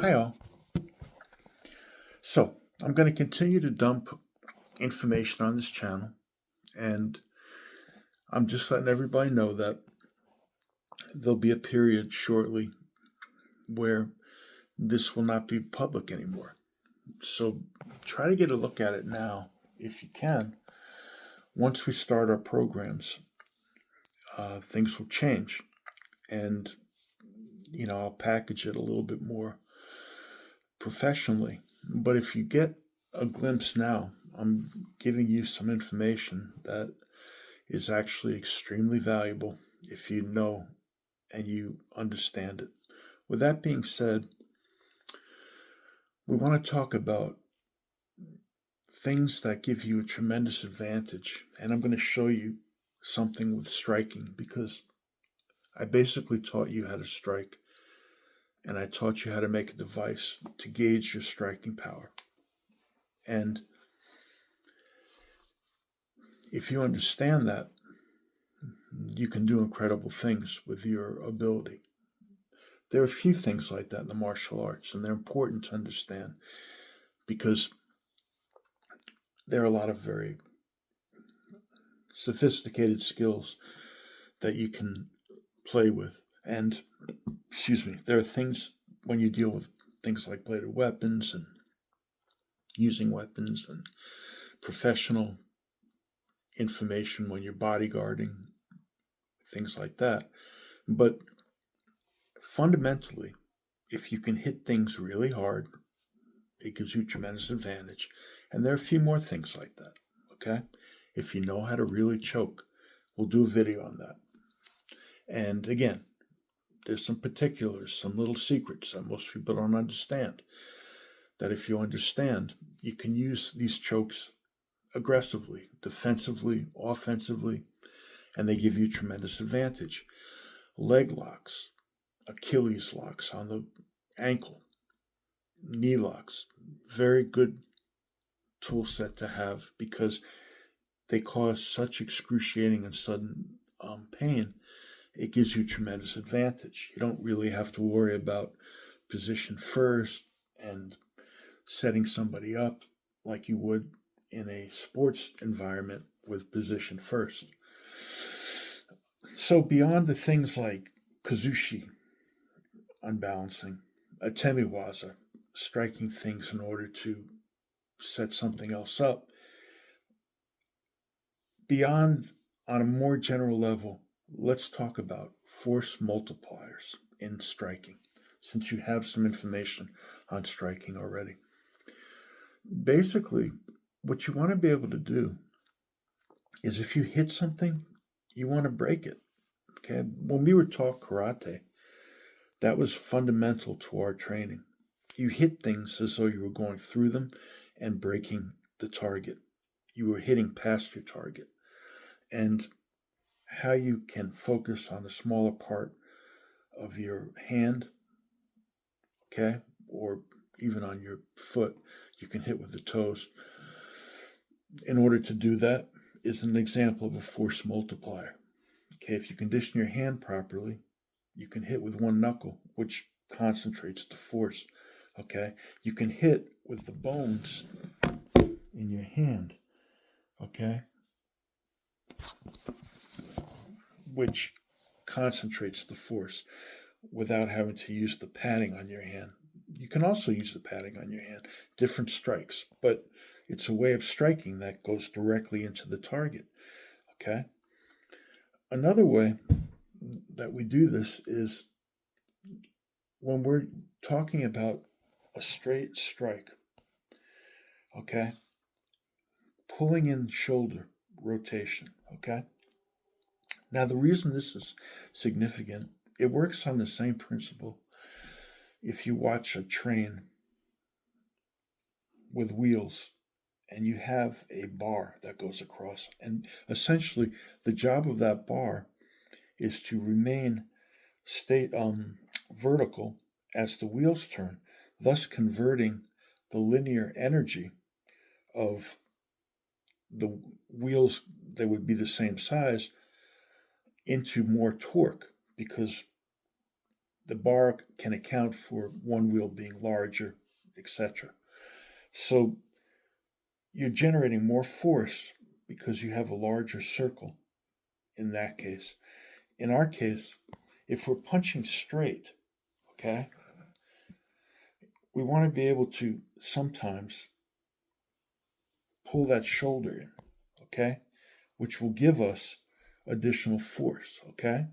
Hi all. So I'm going to continue to dump information on this channel, and I'm just letting everybody know that there'll be a period shortly where this will not be public anymore. So try to get a look at it now if you can. Once we start our programs, things will change, and I'll package it a little bit more professionally. But if you get a glimpse now, I'm giving you some information that is actually extremely valuable if you know and you understand it. With that being said, we want to talk about things that give you a tremendous advantage. And I'm going to show you something with striking because I basically taught you how to strike, and I taught you how to make a device to gauge your striking power. And if you understand that, you can do incredible things with your ability. There are a few things like that in the martial arts, and they're important to understand because there are a lot of very sophisticated skills that you can play with. And, there are things when you deal with things like bladed weapons and using weapons and professional information when you're bodyguarding, things like that. But fundamentally, if you can hit things really hard, it gives you tremendous advantage. And there are a few more things like that, okay? If you know how to really choke, we'll do a video on that. And again, there's some particulars, some little secrets that most people don't understand. That if you understand, you can use these chokes aggressively, defensively, offensively, and they give you tremendous advantage. Leg locks, Achilles locks on the ankle, knee locks, very good tool set to have because they cause such excruciating and sudden pain. It gives you tremendous advantage. You don't really have to worry about position first and setting somebody up like you would in a sports environment with position first. So beyond the things like kazushi, unbalancing, atemiwaza, striking things in order to set something else up, beyond on a more general level, let's talk about force multipliers in striking, since you have some information on striking already. Basically, what you want to be able to do is if you hit something, you want to break it. Okay? When we were taught karate, that was fundamental to our training. You hit things as though you were going through them and breaking the target. You were hitting past your target. And how you can focus on a smaller part of your hand, okay, or even on your foot, you can hit with the toes. In order to do that is an example of a force multiplier. Okay, if you condition your hand properly, you can hit with one knuckle, which concentrates the force. Okay, you can hit with the bones in your hand, okay, which concentrates the force without having to use the padding on your hand. You can also use the padding on your hand, different strikes, but it's a way of striking that goes directly into the target. Okay? Another way that we do this is when we're talking about a straight strike, okay? Pulling in shoulder rotation, okay? Now, the reason this is significant, it works on the same principle. If you watch a train with wheels and you have a bar that goes across, and essentially the job of that bar is to remain vertical as the wheels turn, thus converting the linear energy of the wheels that would be the same size into more torque because the bar can account for one wheel being larger, etc. So you're generating more force because you have a larger circle in that case. In our case, if we're punching straight, okay, we want to be able to sometimes pull that shoulder in, okay, which will give us additional force, okay?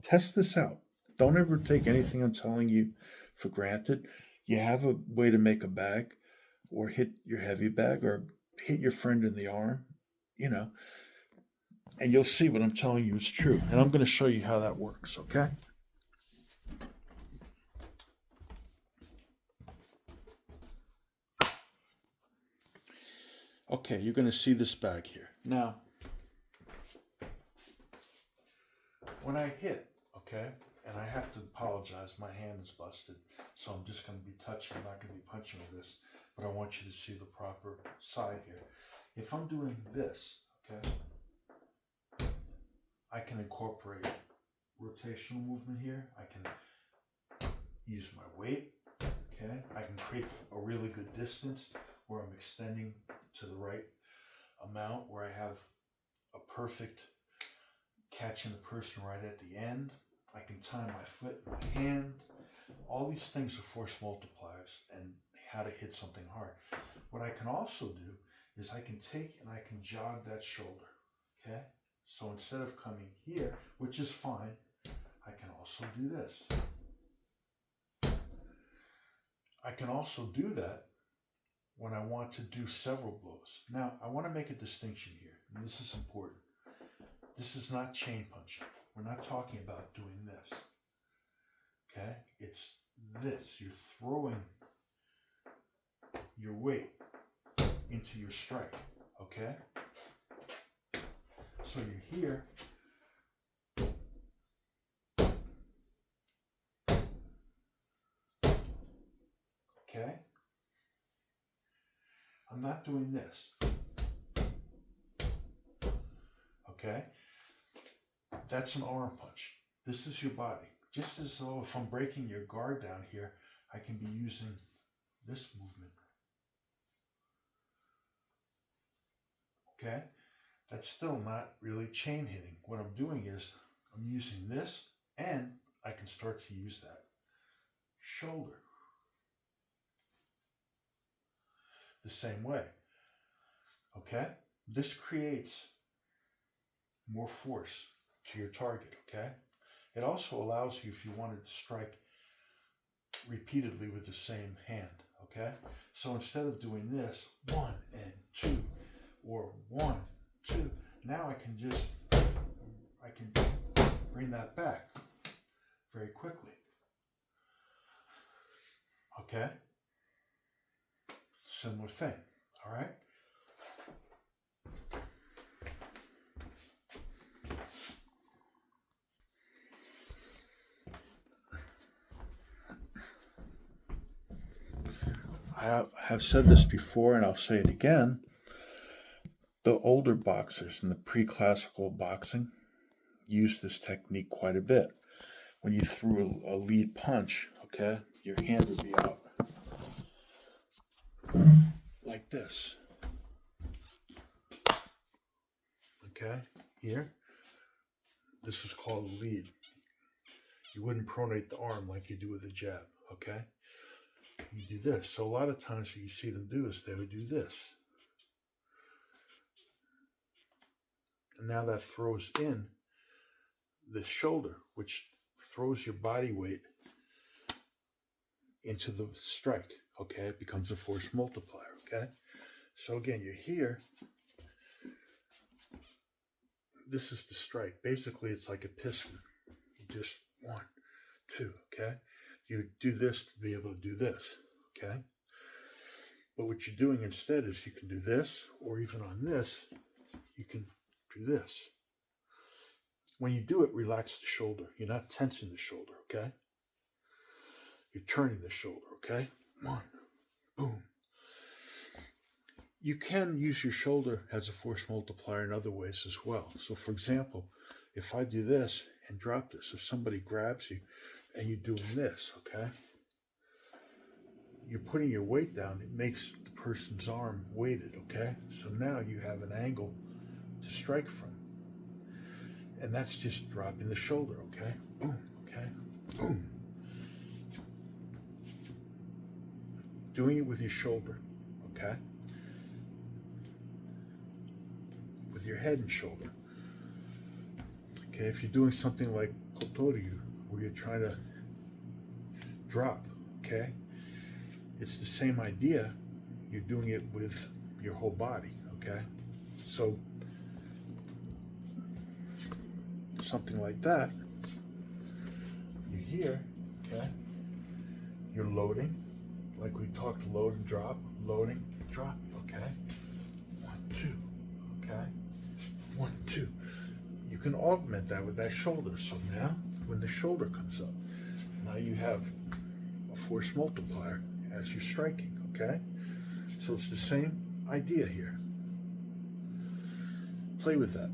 Test this out. Don't ever take anything I'm telling you for granted. You have a way to make a bag or hit your heavy bag or hit your friend in the arm, you know, and you'll see what I'm telling you is true. And I'm going to show you how that works, okay? Okay, you're going to see this bag here. Now, when I hit, okay, and I have to apologize, my hand is busted, so I'm just going to be touching, I'm not going to be punching with this, but I want you to see the proper side here. If I'm doing this, okay, I can incorporate rotational movement here. I can use my weight, okay? I can create a really good distance where I'm extending to the right amount, where I have a perfect catching the person right at the end. I can time my foot and my hand. All these things are force multipliers and how to hit something hard. What I can also do is I can take and I can jog that shoulder, okay? So instead of coming here, which is fine, I can also do this. I can also do that when I want to do several blows. Now, I want to make a distinction here, and this is important. This is not chain punching. We're not talking about doing this. Okay? It's this. You're throwing your weight into your strike. Okay? So you're here. Okay? I'm not doing this. Okay? That's an arm punch. This is your body. Just as though if I'm breaking your guard down here, I can be using this movement. Okay? That's still not really chain hitting. What I'm doing is I'm using this and I can start to use that shoulder the same way. Okay? This creates more force to your target, okay? It also allows you, if you wanted to strike repeatedly with the same hand, okay? So instead of doing this, 1 and 2, or 1, 2, now I can bring that back very quickly, okay? Similar thing, all right? I have said this before and I'll say it again. The older boxers in the pre-classical boxing used this technique quite a bit. When you threw a lead punch, okay, your hand would be out like this. Okay, here. This was called a lead. You wouldn't pronate the arm like you do with a jab, okay? You do this. So a lot of times what you see them do is they would do this. And now that throws in the shoulder, which throws your body weight into the strike, okay? It becomes a force multiplier, okay? So again, you're here. This is the strike. Basically, it's like a piston. You just 1, 2, okay? You do this to be able to do this, okay? But what you're doing instead is you can do this, or even on this, you can do this. When you do it, relax the shoulder. You're not tensing the shoulder, okay? You're turning the shoulder, okay? 1, boom. You can use your shoulder as a force multiplier in other ways as well. So for example, if I do this and drop this, if somebody grabs you and you're doing this, okay? You're putting your weight down. It makes the person's arm weighted, okay? So now you have an angle to strike from. And that's just dropping the shoulder, okay? Boom, okay? Boom. Doing it with your shoulder, okay? With your head and shoulder. Okay, if you're doing something like kotoryu, where you're trying to drop, okay? It's the same idea. You're doing it with your whole body, okay? So, something like that, you're here, okay? You're loading, like we talked, load and drop, loading, drop, okay? 1, 2, okay? 1, 2. You can augment that with that shoulder. So now, when the shoulder comes up, now you have a force multiplier as you're striking, okay? So it's the same idea here. Play with that.